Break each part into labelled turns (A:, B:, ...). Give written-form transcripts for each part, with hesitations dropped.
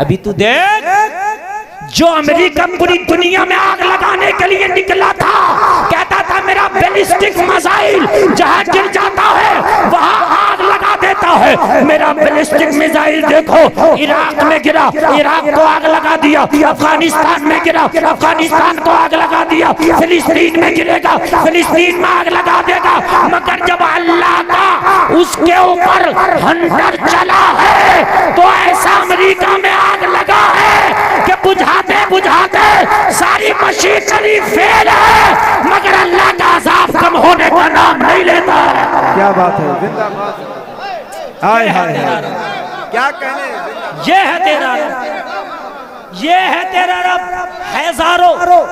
A: अभी तू देख, जो अमेरिका पूरी दुनिया में आग लगाने के लिए निकला था, कहता था मेरा बैलिस्टिक मिसाइल जहां गिर जाता है वहां आग लगा देता है। मेरा बैलिस्टिक मिसाइल देखो इराक में गिरा, इराक को आग लगा दिया, अफगानिस्तान में गिरा, अफगानिस्तान को आग लगा दिया, फिलिस्तीन में गिरेगा, फिलिस्तीन में आग लगा देगा। मगर जब अल्लाह का उसके ऊपर हंटर चला है तो ऐसा अमेरिका में आग लगा है कि बुझाते बुझाते सारी मशीनरी फेल है, मगर अल्लाह का अज़ाब कम होने का नाम नहीं लेता।
B: क्या बात है, जिंदाबाद। हाय हाय क्या कहने,
A: ये है तेरा रब, ये है तेरा रब।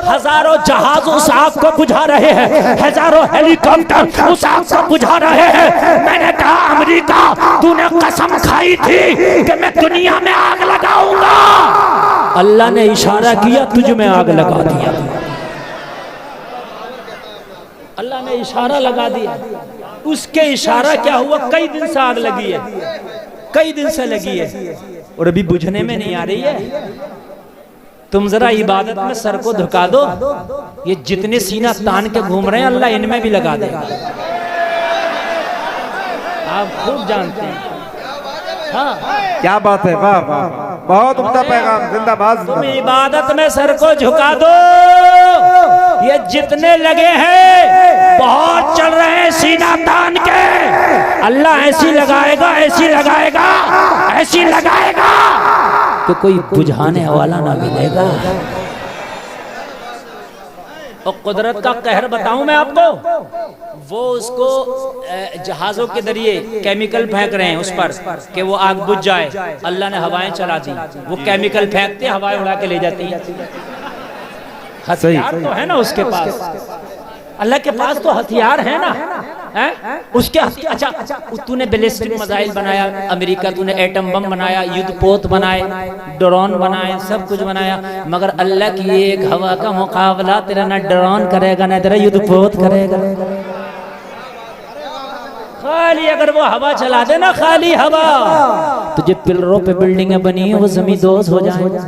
A: हजारों जहाज उस आग को बुझा रहे हैं, हजारों हेलीकॉप्टर उस आग को बुझा रहे हैं। मैंने कहा अमेरिका, तूने कसम खाई थी कि मैं दुनिया में आग लगाऊंगा, अल्लाह ने इशारा किया तुझ में आग लगा दिया। अल्लाह ने इशारा लगा दिया, उसके इशारा क्या हुआ, कई दिन से आग लगी है, कई दिन से लगी है और अभी बुझने में नहीं आ रही है। तुम जरा इबादत में सर को झुका दो, ये जितने सीना तान के घूम रहे हैं अल्लाह इनमें भी लगा देगा। आप खूब जानते हैं। हाँ
B: क्या बात है, वाह वाह, बहुत उम्दा पैगाम, जिंदाबाद।
A: तुम इबादत में सर को झुका दो, ये जितने लगे हैं बहुत चल रहे हैं सीना तान के। अल्लाह ऐसी लगाएगा, ऐसी लगाएगा, ऐसी लगाएगा तो कोई बुझाने वाला ना मिलेगा। और कुदरत का कहर बताऊं मैं आपको, वो उसको जहाजों के जरिए केमिकल फेंक रहे हैं उस पर कि वो आग बुझ जाए। अल्लाह ने हवाएं चला दी, वो केमिकल फेंकते हवाएं उड़ा के ले जाती है। हथियार तो है ना उसके पास, अल्लाह के पास तो हथियार है ना, है उसके। अच्छा, तूने बैलिस्टिक मिसाइल बनाया अमेरिका, तूने एटम बम बनाया, युद्धपोत बनाए, ड्रोन बनाए, सब कुछ बनाया, मगर अल्लाह की एक हवा का मुकाबला तेरा ना ड्रोन करेगा ना तेरा युद्धपोत करेगा। खाली अगर वो हवा चला दे ना, खाली हवा, तुझे पिलरों पे बिल्डिंगें बनी है वो जमींदोज हो जाएगा।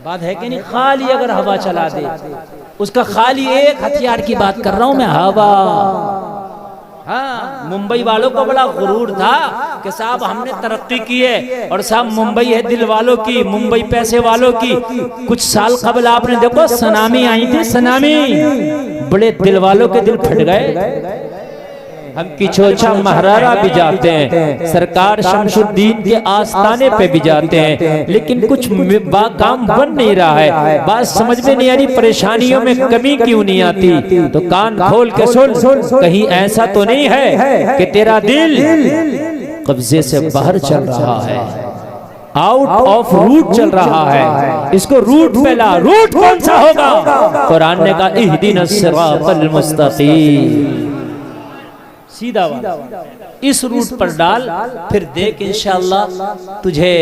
A: बात है कि नहीं, खाली अगर हवा चला दे, उसका खाली एक हथियार की बात कर रहा हूं मैं, हवा। हाँ, मुंबई वालों को बड़ा गुरूर था कि साहब हमने तरक्की की है, और साहब मुंबई है दिल वालों की, मुंबई पैसे वालों की। कुछ साल कबल आपने देखो सुनामी आई थी, सुनामी, बड़े दिल वालों के दिल फट गए। हम किचोचा महारारा भी जाते हैं, सरकार शमशुद्दीन के आस्थाने पे भी जाते हैं, लेकिन कुछ काम बन नहीं रहा है। बात समझ में नहीं आ रही, परेशानियों में कमी क्यों नहीं आती? तो कान खोल के सुन, कहीं ऐसा तो नहीं है कि तेरा दिल कब्जे से बाहर चल रहा है, आउट ऑफ रूट चल रहा है। इसको रूट पे ला। रूट कौन सा होगा? कुरान ने कहा इहदिनस सिरातल मुस्तकीम, सीधा इस रूट पर डाल, फिर देख इंशाअल्लाह तुझे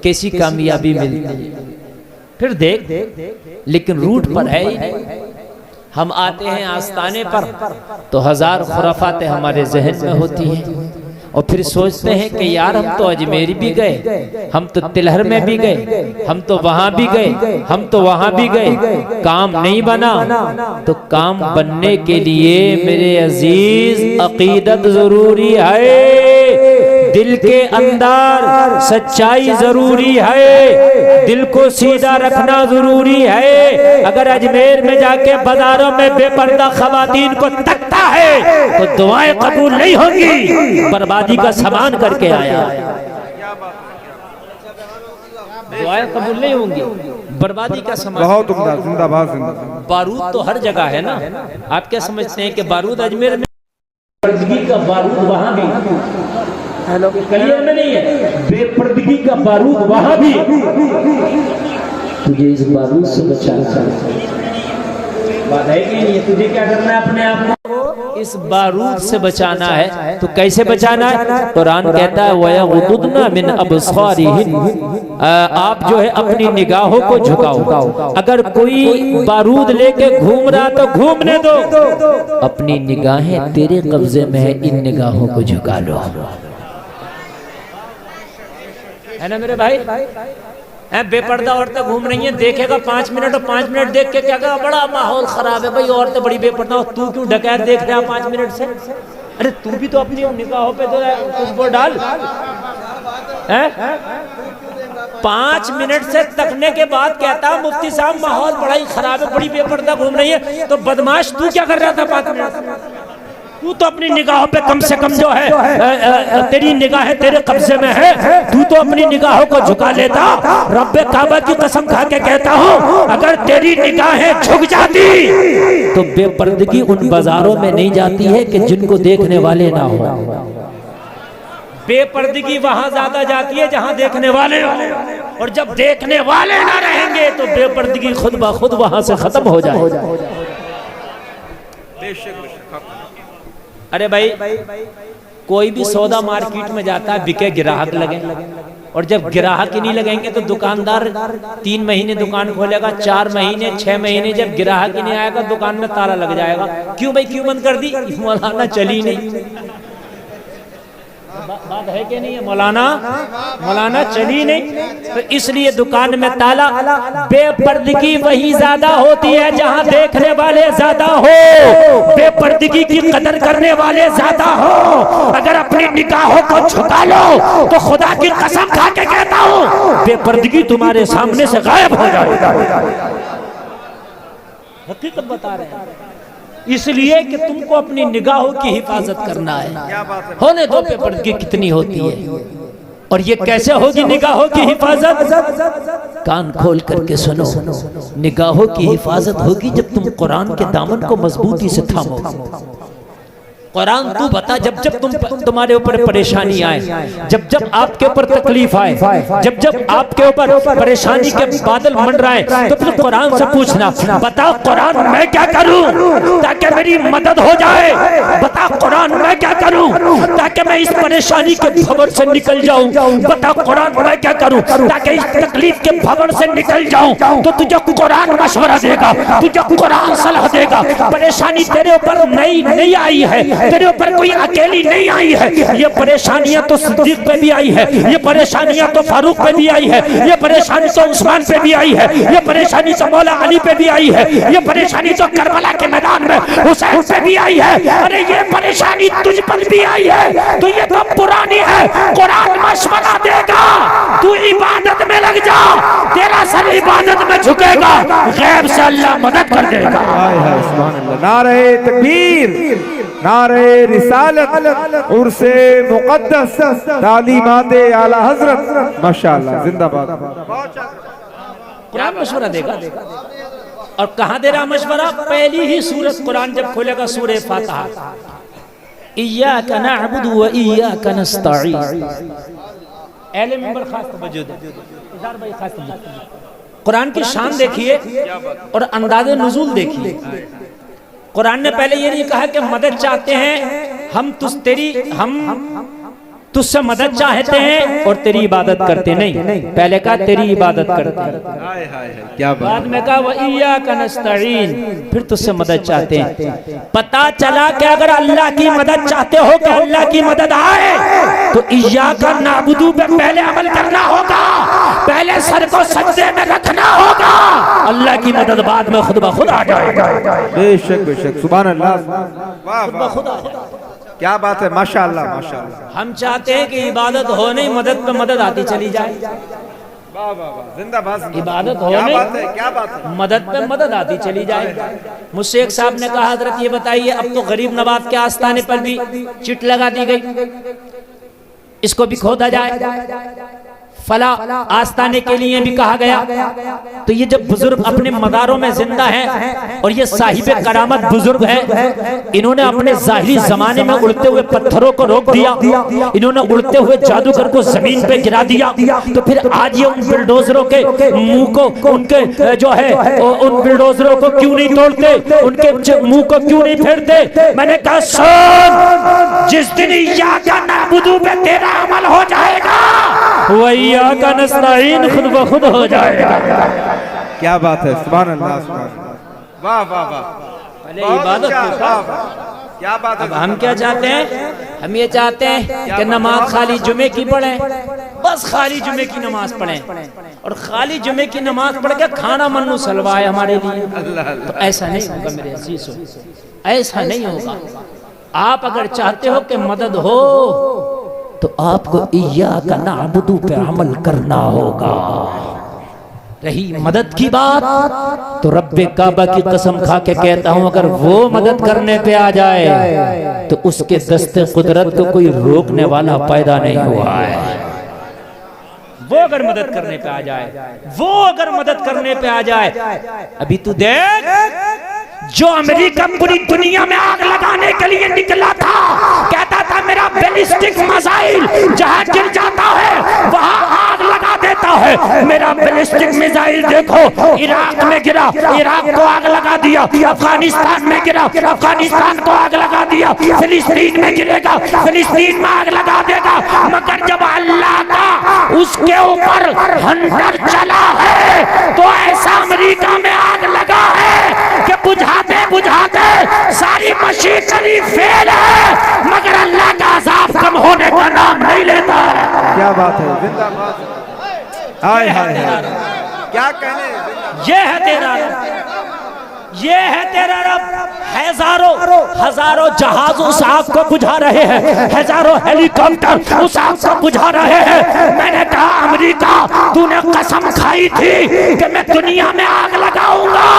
A: कैसी कामयाबी मिलती। फिर देख, लेकिन रूट पर है ही नहीं। हम आते हैं आस्थाने पर तो हजार खुराफातें हमारे जहन में होती हैं, और फिर सोचते हैं कि यार हम तो अजमेर भी गए, हम तो तिलहर में भी गए, हम तो वहां भी गए, हम तो वहां भी गए, काम नहीं बना। तो काम बनने के लिए मेरे अजीज अकीदत जरूरी है, दिल के अंदर सच्चाई जरूरी है, दिल को सीधा रखना जरूरी है। अगर अजमेर में जाके बाजारों में बेपर्दा खवातीन को तकता है तो दुआएं कबूल नहीं होंगी, बर्बादी का सामान करके आया। दुआएं कबूल नहीं होंगी, बर्बादी का सामान।
B: बहुत उम्दा, जिंदाबाद जिंदाबाद।
A: बारूद तो हर जगह है ना। आप क्या समझते हैं कि बारूद अजमेर में, बेपर्दगी का बारूद वहां भी, हेलो कलियर में नहीं है, बेपर्दगी का बारूद वहां भी। तुझे इस बारूद से बचाना बात है कि नहीं? तुझे क्या करना है? अपने आप को इस बारूद से बचाना है। तो कैसे बचाना है? कुरान कहता है वयगुदुदना मिन अबसारिहिन, आप जो है अपनी निगाहों को झुकाओ। अगर कोई बारूद लेके घूम रहा तो घूमने दो, अपनी निगाहें तेरे कब्जे में है, इन निगाहों को झुका लो। है ना मेरे भाई? बेपर्दा औरतें घूम रही हैं, देखेगा 5 मिनट और 5 मिनट देख के क्या कहा बड़ा माहौल खराब है भाई, औरतें बड़ी बेपर्दा, और तू क्यों डकैत देख रहा है 5 मिनट से? अरे तू भी तो अपनी निगाहों पे तो कुछ डाल है। 5 मिनट से तकने के बाद कहता मुफ्ती साहब माहौल बड़ा ही खराब है, बड़ी बेपर्दा घूम रही है। तो बदमाश तू क्या कर रहा था 5 मिनट? तू तो अपनी निगाहों पे कम से कम जो है तेरी निगाहें तेरे कब्जे में है, तू तो अपनी निगाहों को झुका लेता। रब्बे काबा की कसम खा के कहता हूँ, अगर तेरी निगाहें झुक जाती तो बेपर्दगी उन बाजारों में नहीं जाती है कि जिनको देखने वाले ना हो। बेपर्दगी वहां ज्यादा जाती है जहां देखने वाले हो, और जब देखने वाले ना रहेंगे तो बेपर्दगी खुद ब खुद वहां से खत्म हो जाए। अरे भाई कोई भी सौदा मार्केट में जाता है, बिके ग्राहक लगे, और जब ग्राहक ही नहीं लगेंगे तो दुकानदार 3 महीने दुकान खोलेगा, 4 महीने 6 महीने, जब ग्राहक ही नहीं आएगा दुकान में ताला लग जाएगा। क्यों भाई, क्यों बंद कर दी? मौलाना चली नहीं। बात है कि नहीं है मौलाना? मौलाना चली नहीं, तो इसलिए दुकान में ताला। बेपर्दगी वही ज्यादा होती है जहां देखने वाले ज्यादा हो, बेपर्दगी की कदर करने वाले ज्यादा हो। अगर अपनी निगाहों को झुका लो तो खुदा की कसम खा के कहता हूं बेपर्दगी तुम्हारे सामने से गायब हो जाएगी। हकीकत बता रहे हैं, इसलिए कि तुमको अपनी निगाहों की हिफाजत करना है। होने दो बेपर्दगी कितनी होती है, और ये कैसे होगी निगाहों की हिफाजत? कान खोल करके सुनो, निगाहों की हिफाजत होगी जब तुम कुरान के दामन को मजबूती से थामोगे। कुरान तू बता, जब जब तुम्हारे ऊपर परेशानी आए, जब जब आपके ऊपर तकलीफ आए, जब जब आपके ऊपर परेशानी के बादल मंडराए, तो फिर कुरान से पूछना, बता कुरान मैं क्या करूं ताकि मेरी मदद हो जाए? बता कुरान मैं क्या करूं ताकि मैं इस परेशानी के भंवर से निकल जाऊं? बता कुरान मैं क्या करूं ताकि इस तकलीफ के भंवर से निकल जाऊं? तो तुझे कुरान मशवरा देगा, तुझे कुरान सलाह देगा। परेशानी तेरे ऊपर नहीं आई है, तेरे ऊपर कोई अकेली नहीं आई है। ये परेशानियां तो सिद्दीक पे भी आई है, ये परेशानियां तो फारूक पे भी आई है, ये परेशानी तो उस्मान पे भी आई है, ये परेशानी तो मौला अली पे भी आई है, ये परेशानी तो करबला के मैदान में हुसैन पे भी आई है। अरे ये परेशानी तुझ पर भी आई है, तो ये तो पुरानी है। कुरान मशवरा देगा, तू इबादत में लग जा, तेरा सर इबादत में झुकेगा, गैब से अल्लाह मदद कर देगा।
B: नारे तकबीर, नारे रिसालत, उर्से मुक़द्दस, तालीमात आला हज़रत, माशाअल्लाह, जिंदाबाद।
A: कुरान मशवरा देगा, और कहाँ दे रहा मशवरा? पहली ही सूरत कुरान जब खोलेगा, सूरह फातिहा, इय्याका नअबुदु व इय्याका नस्तईन। अहले मिंबर खास तवज्जो दे, इज़ार भाई खास तवज्जो। कुरान की शान देखिए और अंदाज़े नुज़ूल देखिए। कुरान ने पहले ये नहीं कहा कि मदद चाहते हैं हम तुझसे मदद चाहते हैं और तेरी इबादत करते नहीं, पहले कहा तेरी इबादत करते हैं, क्या बाद में कहा व इय्याका नस्तईन, फिर तुझसे मदद चाहते हैं। पता चला कि अगर अल्लाह की मदद चाहते हो कि अल्लाह की मदद आए तो इय्याका नअबुदु पे पहले अमल करना होगा, पहले सर को सजदे में रखना होगा, अल्लाह की मदद बाद में खुद ब खुद आ जाएगा।
B: बेशक बेशक, सुभान अल्लाह,
A: खुद ब खुद आ जाएगा।
B: क्या बात है, माशाअल्लाह माशाअल्लाह।
A: हम चाहते हैं कि इबादत हो नहीं, मदद पे मदद आती चली जाए।
B: वाह वाह वाह, जिंदाबाद।
A: इबादत हो
B: क्या
A: नहीं,
B: बात है, क्या बात है,
A: मदद पे मदद आती चली जाए। मुझसे एक साहब ने कहा, हजरत ये बताइए, अब तो गरीब नवाज के आस्थाने पर भी चिट लगा दी गई, इसको भी खोदा जाए, फला आस्थाने के लिए भी कहा गया। तो ये जब बुजुर्ग अपने मदारों में जिंदा हैं और ये साहिबे करामत बुजुर्ग हैं, इन्होंने अपने जाहिरी जमाने में उड़ते हुए पत्थरों को रोक दिया, इन्होंने उड़ते हुए जादूगर को जमीन पे गिरा दिया, तो फिर आज ये उन बिल्डोजरों के मुंह को, उनके जो है उन बिल्डोजरों को क्यों नहीं तोड़ते, उनके मुंह को क्यों नहीं फेरते? मैंने कहा सुन, जिस दिन इय्याका नअबुदु पे तेरा अमल हो जाएगा, वही इय्याका नस्तईन खुद ब खुद हो जाएगा।
B: क्या बात है, सुभान अल्लाह, सुभान अल्लाह, वाह वाह वाह।
A: पहले इबादत,
B: क्या बात है।
A: अब हम क्या चाहते हैं? हम ये चाहते हैं कि नमाज खाली जुमे की पढ़ें, बस खाली जुमे की नमाज पढ़ें और खाली जुमे की नमाज पढ़ के खाना मन्नू सलवाए हमारे लिए। तो ऐसा नहीं होगा मेरे अजीजों, ऐसा नहीं होगा। आप अगर चाहते हो कि मदद हो तो आपको इय्याका नअबुदु पे अमल करना होगा। रही मदद की बात तो रब्बे काबा की कसम खा के कहता हूं, अगर वो मदद करने पे आ जाए तो उसके दस्ते कुदरत को कोई रोकने वाला पैदा नहीं हुआ है। वो अगर मदद करने पे आ जाए, वो अगर मदद करने पे आ जाए। अभी तू देख, जो अमेरिका पूरी दुनिया में आग लगाने के लिए निकला था, कहता था मेरा बैलिस्टिक मिसाइल जहां गिर जाता है वहां आग लगा देता है। मेरा बैलिस्टिक मिसाइल देखो इराक में गिरा, इराक को आग लगा दिया। अफगानिस्तान में गिरा, अफगानिस्तान को आग लगा दिया। फिलिस्तीन में गिरेगा, फिलिस्तीन में आग लगा देगा। मगर जब अल्लाह का उसके ऊपर हंटर चला है तो ऐसा अमेरिका में आग लगा है कि बुझाते बुझाते सारी मशीनरी फेल है, मगर अल्लाह का अज़ाब कम होने का नाम नहीं लेता है।
B: क्या बात है, जिंदाबाद। हाय हाय हाय, क्या कहने।
A: ये है तेरा रब, ये है तेरा रब। हजारों जहाज उस आग को बुझा रहे हैं, हजारों हेलीकॉप्टर उस आग को बुझा रहे हैं। मैंने कहा अमेरिका, तूने कसम खाई थी कि मैं दुनिया में आग लगाऊंगा।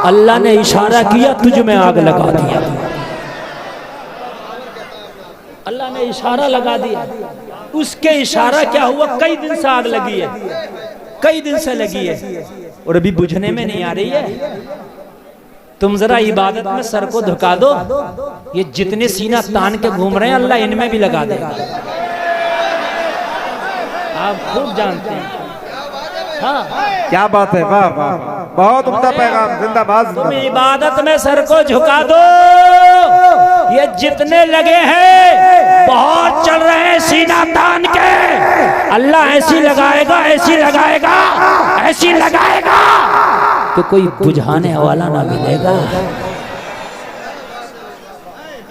A: अल्लाह ने इशारा किया, तुझ में आग लगा दिया। अल्लाह ने इशारा लगा दिया। उसके इशारा क्या हुआ? कई दिन से आग लगी है, कई दिन से लगी है और अभी बुझने में नहीं आ रही है। तुम जरा इबादत में सर को झुका दो, ये जितने सीना तान के घूम रहे हैं अल्लाह इनमें भी लगा देगा। आप खूब जानते हैं। हाँ,
B: क्या बात है, वाह वाह, बहुत उम्दा पैगाम, जिंदाबाद।
A: तुम इबादत में सर को झुका दो, ये जितने लगे हैं बहुत चल रहे हैं सीना तान के। अल्लाह ऐसी लगाएगा, ऐसी लगाएगा, ऐसी लगाएगा कि कोई बुझाने वाला ना मिलेगा।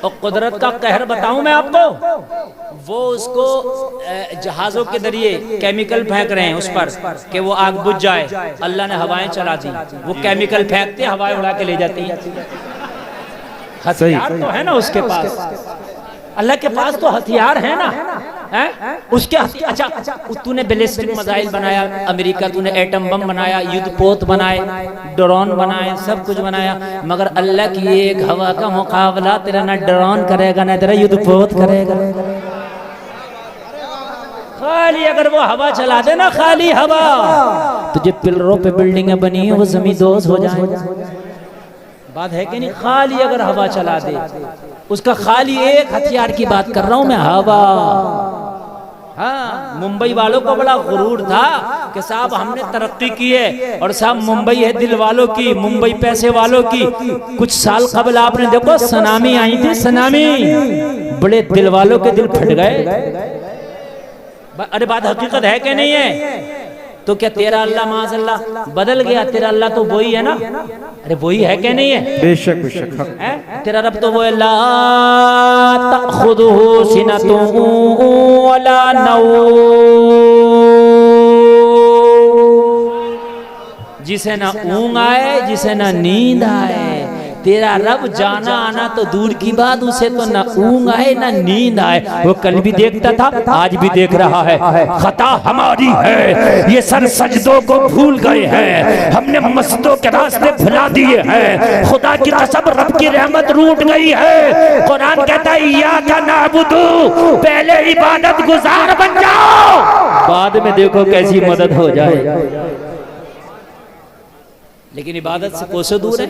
A: और कुदरत का कहर बताऊं मैं आपको, वो उसको जहाजों के जरिए केमिकल फेंक रहे हैं उस पर कि वो आग बुझ जाए। अल्लाह ने हवाएं चला दी, वो केमिकल फेंकते हवाएं उड़ा के ले जाती है। हथियार तो है ना उसके पास, अल्लाह के पास तो हथियार है ना, है उसके। अच्छा, तूने बैलिस्टिक मिसाइल बनाया अमेरिका, तूने एटम बम बनाया, युद्धपोत बनाए, ड्रोन बनाए, सब कुछ बनाया, मगर अल्लाह की एक हवा का मुकाबला तेरा ना ड्रोन करेगा ना तेरा युद्धपोत करेगा। खाली अगर वो हवा चला दे ना, खाली हवा, तुझे पिलरों पे बिल्डिंगें बनी है वो जमींदोज हो जाएगा। बात है कि नहीं? खाली अगर हवा चला दे, उसका खाली एक हथियार की बात कर रहा हूं मैं, हवा। हाँ, मुंबई वालों को बड़ा गुरूर था कि साहब हमने तरक्की की है और साहब मुंबई है दिल वालों की, मुंबई पैसे वालों की। कुछ साल कबल आपने देखो सुनामी आई थी, सुनामी, बड़े दिल वालों के दिल फट गए। अरे बात हकीकत है कि नहीं है? तो क्या तेरा अल्लाह माज़अल्लाह बदल गया? तेरा अल्लाह तो वही है ना, अरे वही है कि नहीं है?
B: बेशक बेशक,
A: तेरा रब तो वो है, ला तअखुदुहु सिनतुन वला नौम, जिसे ना ऊँग आए, जिसे ना नींद आए। तेरा रब जाना आना तो दूर की बात, उसे तो ना ऊँग आए ना नींद आए। वो कल भी देखता था, आज भी देख रहा है। खता हमारी है, ये सर सजदों को भूल गए हैं, हमने मस्जिदों के रास्ते भुला दिए हैं। खुदा की कसम रब की रहमत रूठ गई है। कुरान कहता है इय्याका नअबुदु, पहले इबादत गुजार बन जाओ, बाद में देखो कैसी मदद हो जाए। लेकिन इबादत से कोसों दूर है।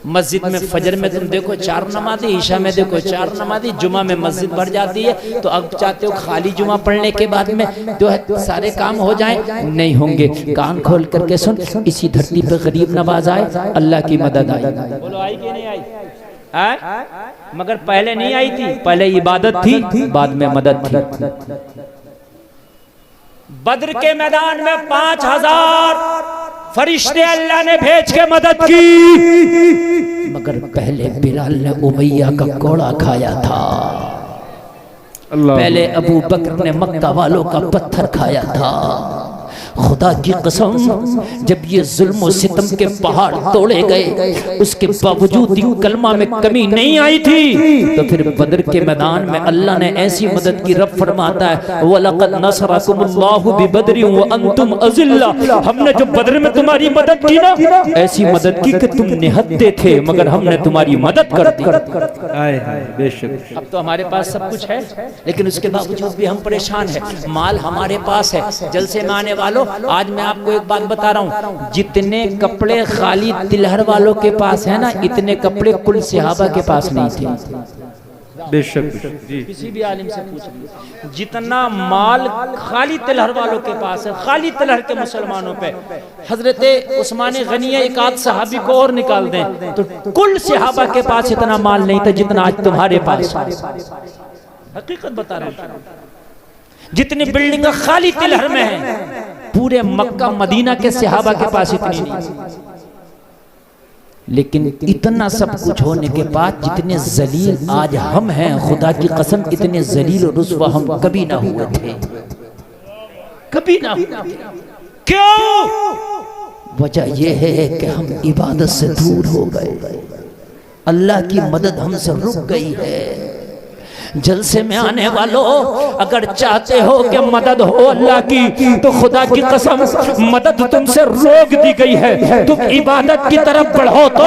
A: मस्जिद में फजर में तुम देखो 4 नमाज़ी, ईशा में देखो 4 नमाज़ी, जुमा में मस्जिद भर जाती है। तो अब चाहते हो खाली जुमा पढ़ने के बाद में जो है सारे काम हो जाएं? नहीं होंगे। कान खोल करके सुन, इसी धरती पर गरीब नवाज आए, अल्लाह की मदद आई। बोलो आई कि नहीं आई? मगर पहले नहीं आई थी, पहले इबादत थी, बाद में मदद थी। बद्र के मैदान में 5000 फरिश्ते अल्लाह ने भेज के मदद की, मगर पहले बिलाल ने उमैया का कोड़ा खाया था, पहले अबू बकर ने मक्का वालों का पत्थर खाया था। खुदा की कसम, जब ये जुल्म सितम के पहाड़ तोड़े गए, उसके बावजूद कलमा में कमी नहीं आई थी, तो फिर बदर के मैदान में अल्लाह ने ऐसी मदद की। रब फरमाता है वलक़द नसरकुमुल्लाहु बिबद्रिन व अंतुम अज़िल्ला, हमने जो बदर में तुम्हारी मदद की ना, ऐसी मदद की कि तुम निहत्ते थे, मगर हमने तुम्हारी मदद कर दी।
B: बेशक
A: अब तो हमारे पास सब कुछ है, लेकिन उसके बावजूद भी हम परेशान हैं। माल हमारे पास है, जलसे में आने वालों, आज मैं आपको एक बात बता रहा हूँ, जितने कपड़े खाली तिलहर वालों के पास है ना, इतने कपड़े कुल सहाबा के पास नहीं थे।
B: बेशक जी,
A: किसी भी आलिम से पूछ लीजिए, जितना माल खाली तिलहर वालों के पास है, खाली तिलहर के मुसलमानों पे, हजरते उस्मान गनी एक आध सहाबी को और निकाल दें तो कुल सहाबा के पास इतना माल नहीं था जितना आज तुम्हारे पास। हकीकत बता रहा हूँ, जितनी बिल्डिंग खाली तिलहर में है, पूरे मक्का मदीना के सहाबा के पास इतनी नहीं। लेकिन इतना सब कुछ होने के बाद जितने जलील आज हम हैं, खुदा की कसम इतने जलील और रुस्वा हम कभी ना हुए थे, कभी ना हुए थे। क्यों? वजह यह है कि हम इबादत से दूर हो गए, अल्लाह की मदद हमसे रुक गई है। जलसे में आने वालों, अगर चाहते हो कि मदद हो अल्लाह की, तो खुदा की कसम मदद तुमसे रोक दी गई है। तुम इबादत की तरफ बढ़ो तो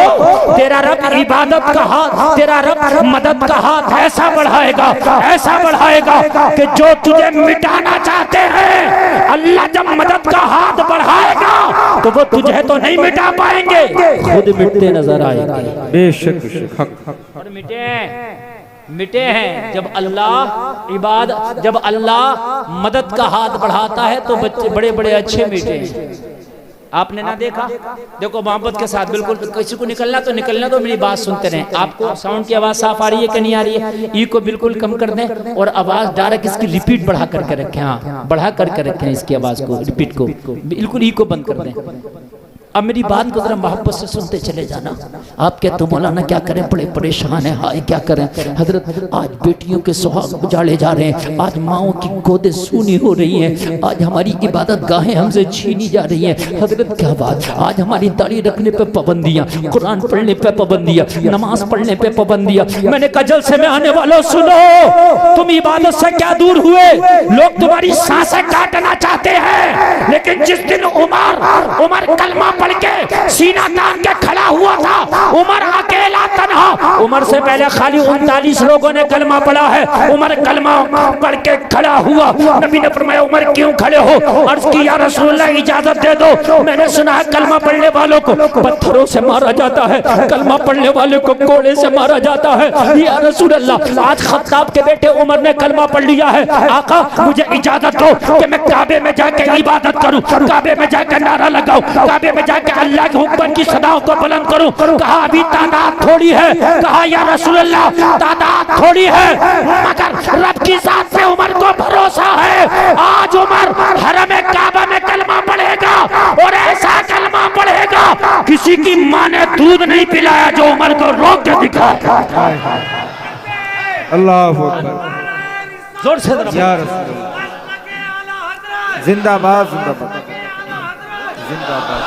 A: तेरा रब इबादत का हाथ, तेरा रब मदद का हाथ ऐसा बढ़ाएगा, ऐसा बढ़ाएगा कि जो तुझे मिटाना चाहते हैं, अल्लाह जब मदद का हाथ बढ़ाएगा तो वो तुझे तो नहीं मिटा पाएंगे, खुद मिटते नजर आएंगे।
B: बेशक
A: और मिटे हैं जब अल्लाह मदद का हाथ बढ़ाता है तो बच्चे बड़े बड़े अच्छे मिटे हैं। आपने ना देखा, देखो मोहब्बत के साथ, बिल्कुल किसी को निकलना तो निकलना, तो मेरी बात सुनते रहें। आपको साउंड की आवाज साफ आ रही है कि नहीं आ रही है? ई को बिल्कुल कम कर दें और आवाज डायरेक्ट इसकी रिपीट बढ़ा करके रखें। हाँ, बढ़ा करके रखें इसकी आवाज को, रिपीट को बिल्कुल ई को बंद कर दें। अब मेरी बात को जरा मोहब्बत से सुनते चले जाना। आप कहते हो मौलाना क्या करें, बड़े परेशान है, हाय क्या करें। हजरत आज बेटियों के सुहाग उजाड़े जा रहे हैं, आज माओं की गोदें सूनी हो रही हैं, आज हमारी इबादत गाहें हमसे छीनी जा रही हैं। हजरत क्या बात, आज हमारी दाढ़ी रखने पे पाबंदियाँ, कुरान पढ़ने पे पाबंदियाँ, नमाज पढ़ने पे पाबंदियाँ। मैंने कहा जलसे में आने वालों सुनो, तुम इबादत से क्या दूर हुए? लोग तुम्हारी सांसें काटना चाहते हैं, लेकिन जिस दिन उमर कलमा पढ़ के सीना तान के खड़ा हुआ था, उमर अकेला तन्हा, उमर से पहले खाली 39 लोगों ने कलमा पढ़ा है, उमर कलमा पढ़ के खड़ा हुआ। नबी ने फरमाया उमर क्यों खड़े हो? अर्ज की या रसूलुल्लाह इजाजत दे दो, मैंने सुना है कलमा पढ़ने वालों को पत्थरों से मारा जाता है, कलमा पढ़ने वाले को कोड़े से मारा जाता है। या रसूलुल्लाह आज खत्ताब के बेटे उमर ने कलमा पढ़ लिया है, आका मुझे इजाजत दो कि मैं काबे में जाके इबादत करूं, काबे में जाकर नारा लगाऊं, काबे में जाके अल्लाह के हुक्म की सदाओं को बुलंद करूं। कहा अभी तादाद थोड़ी है, कहा या रसूलुल्लाह तादाद थोड़ी है, मगर रब की जात पे उमर को भरोसा है। आज उमर हरम काबा में कलमा पढ़ेगा और ऐसा कलमा पढ़ेगा किसी की मां ने दूध नहीं पिलाया जो उमर को रोक के दिखाया।
B: अल्लाह अकबर,
A: जोर से
B: या रसूलुल्लाह, जिंदाबाद जिंदाबाद जिंदाबाद।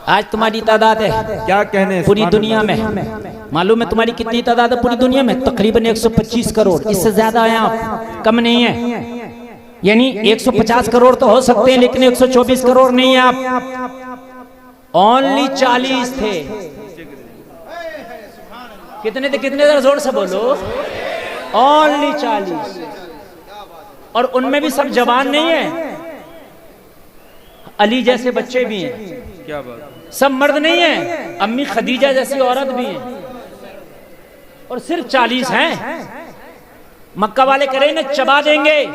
A: आज तुम्हारी तादाद है
B: क्या कहने
A: पूरी दुनिया में, मालूम है तुम्हारी कितनी तादाद है पूरी दुनिया में? तकरीबन 125 करोड़, इससे ज्यादा है आप, कम नहीं है। यानी 150 करोड़ तो हो सकते हैं, लेकिन 124 करोड़ नहीं है आप। ओनली 40 थे। कितने थे? कितने जरा जोर से बोलो। ओनली 40, और उनमें भी सब जवान नहीं है, अली जैसे बच्चे भी हैं।
B: क्या बात,
A: सब मर्द नहीं है, अम्मी खदीजा जैसी औरत भी है, और सिर्फ 40 हैं। मक्का वाले कह रहे हैं चबा देंगे।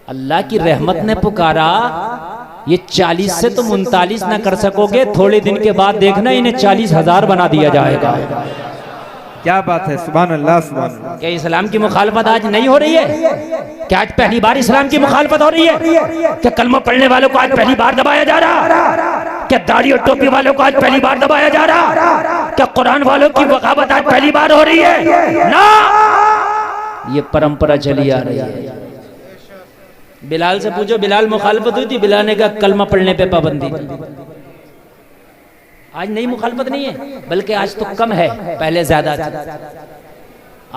A: अल्लाह की रहमत ने पुकारा, ये 40 से तुम 39 ना कर सकोगे, थोड़े दिन के बाद देखना इन्हें 40,000 बना दिया जाएगा।
B: क्या बात है, सुभान अल्लाह सुभान अल्लाह।
A: क्या इस्लाम की मुखालफत आज नहीं हो रही है? क्या आज पहली बार इस्लाम की मुखालफत हो रही है? क्या कलमा पढ़ने वालों को आज पहली बार दबाया जा रहा? क्या दाढ़ी और टोपी वालों को आज पहली बार दबाया जा रहा? क्या कुरान वालों की बगावत आज पहली बार हो रही है? ना, ये परंपरा चली आ रही है। बिलाल से पूछो, बिलाल मुखालफत हुई थी? बिलाल ने कहा कलमा पढ़ने पे पाबंदी। आज नई मुखालफत नहीं है, बल्कि आज तो कम है, पहले ज्यादा थी।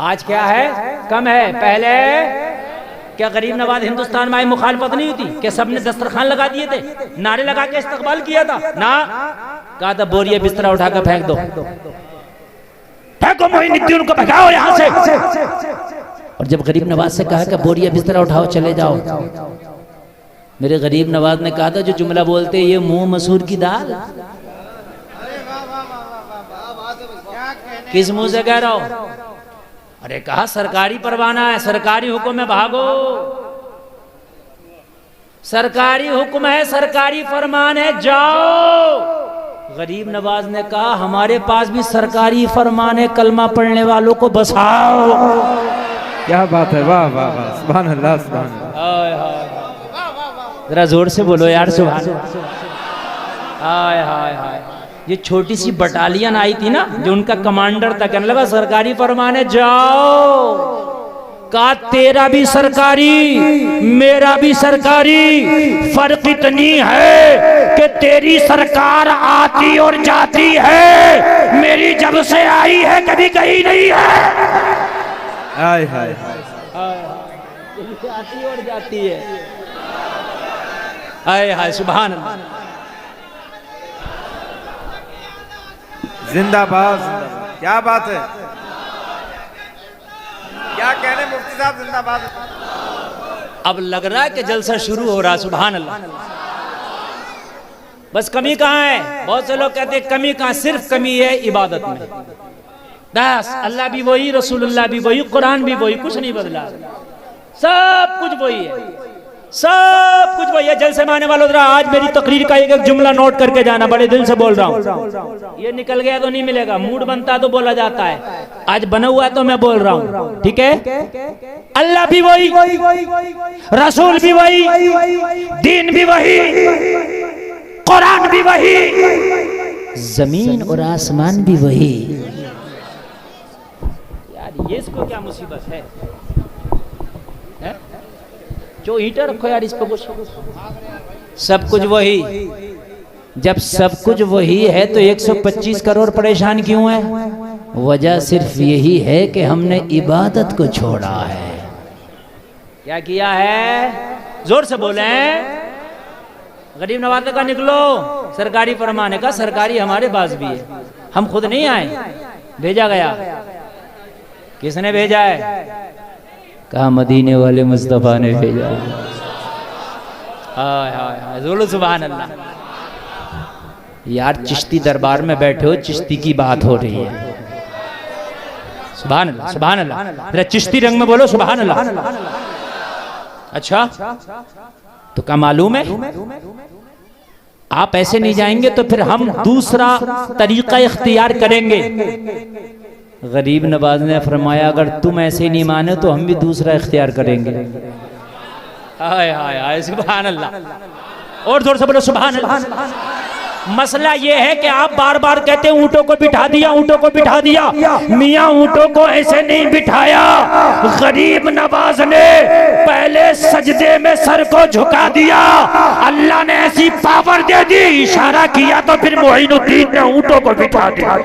A: आज क्या है? कम है। पहले क्या गरीब नवाज हिंदुस्तान में आई मुखालफत नहीं होती? क्या सबने दस्तरखान लगा दिए थे, नारे लगा के इस्तकबाल किया था? ना, कहा था बोरिया बिस्तरा उठा कर फेंक दो, फेंको मोइनुद्दीन को, भगाओ यहां से। और जब गरीब नवाज से कहा कि बोरिया बिस्तरा उठाओ चले जाओ, मेरे गरीब नवाज ने कहा था जो जुमला बोलते ये मुंह मसूर की दाल, किस मुंह से कह रहा हो? अरे कहा सरकारी परवाना है, सरकारी हुक्म है, भागो। सरकारी हुक्म है, सरकारी फरमान है, जाओ। गरीब नवाज ने कहा हमारे पास भी सरकारी फरमान है, कलमा पढ़ने वालों को बसाओ।
B: क्या बात है, वाह वाह वाह, सुभान अल्लाह सुभान अल्लाह।
A: जरा जोर से बोलो यार, सुभान। हाय हाय हाय। ये छोटी सी बटालियन आई थी ना, जो उनका कमांडर था, कहने लगा सरकारी फरमान है, जाओ। कहा तेरा भी सरकारी, मेरा भी सरकारी, फर्क इतनी है कि तेरी सरकार आती और जाती है, मेरी जब से आई है कभी गई नहीं है।
B: हाय हाय
A: आती और जाती है। हाय हाय, सुभान अल्लाह।
B: जिंदाबाद, क्या बात है, क्या कहने मुफ्ती साहब, जिंदाबाद।
A: अब लग रहा है कि जलसा शुरू हो रहा, सुभान अल्लाह। बस कमी कहाँ है? बहुत से लोग कहते हैं कमी कहाँ? सिर्फ कमी है इबादत में। बस अल्लाह भी वही, रसूलुल्लाह भी वही, कुरान भी वही, कुछ नहीं बदला, सब कुछ वही है, सब कुछ वही है। जलसे में आने वालों, जरा आज मेरी तकरीर का एक एक जुमला नोट करके जाना, बड़े दिल से बोल रहा हूँ। ये निकल गया तो नहीं मिलेगा, मूड बनता तो बोला जाता है, आज बना हुआ है तो मैं बोल रहा हूँ, ठीक है? अल्लाह भी वही, रसूल भी वही, दीन भी वही, कुरान भी वही, जमीन और आसमान भी वही। यार ये इसको क्या मुसीबत है? जो ईंटा रखो यार इस पे कुछ, सब कुछ वही। जब सब कुछ वही है तो 125 करोड़ परेशान क्यों है? वजह सिर्फ यही है कि हमने इबादत को छोड़ा है। क्या किया है? जोर से बोले। गरीब नवाज का निकलो, सरकारी फरमान का, सरकारी हमारे पास भी है, हम खुद नहीं आए, भेजा गया। किसने भेजा है? कहा मदीने वाले मुस्तफा ने भेजा। हाय हाय हाय, बोलो सुभान अल्लाह। यार चिश्ती दरबार में बैठे हो, चिश्ती की बात हो रही है, सुभान अल्लाह सुभान अल्लाह। जरा चिश्ती रंग में बोलो सुभान अल्लाह। अच्छा तो क्या मालूम है, आप ऐसे नहीं जाएंगे तो फिर हम दूसरा तरीका इख्तियार करेंगे। गरीब नवाज ने फरमाया अगर तुम ऐसे नहीं माने तो हम भी दूसरा इख्तियार करेंगे। हाय हाय हाय, सुभान अल्लाह। और जोर से बोलो सुभान अल्लाह। मसला ये है कि आप बार बार कहते हैं ऊंटों को बिठा दिया, ऊंटों को बिठा दिया। मियाँ ऊंटों को ऐसे नहीं बिठाया, गरीब नवाज ने पहले सजदे में सर को झुका दिया, अल्लाह ने ऐसी पावर दे दी, इशारा किया तो फिर मोइनुद्दीन ने ऊंटों को बिठा दिया।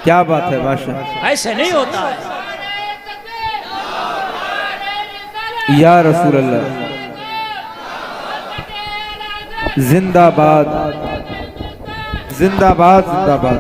B: क्या बात है, माशाअल्लाह।
A: ऐसे नहीं होता है
B: या रसूल अल्लाह। जिंदाबाद जिंदाबाद जिंदाबाद।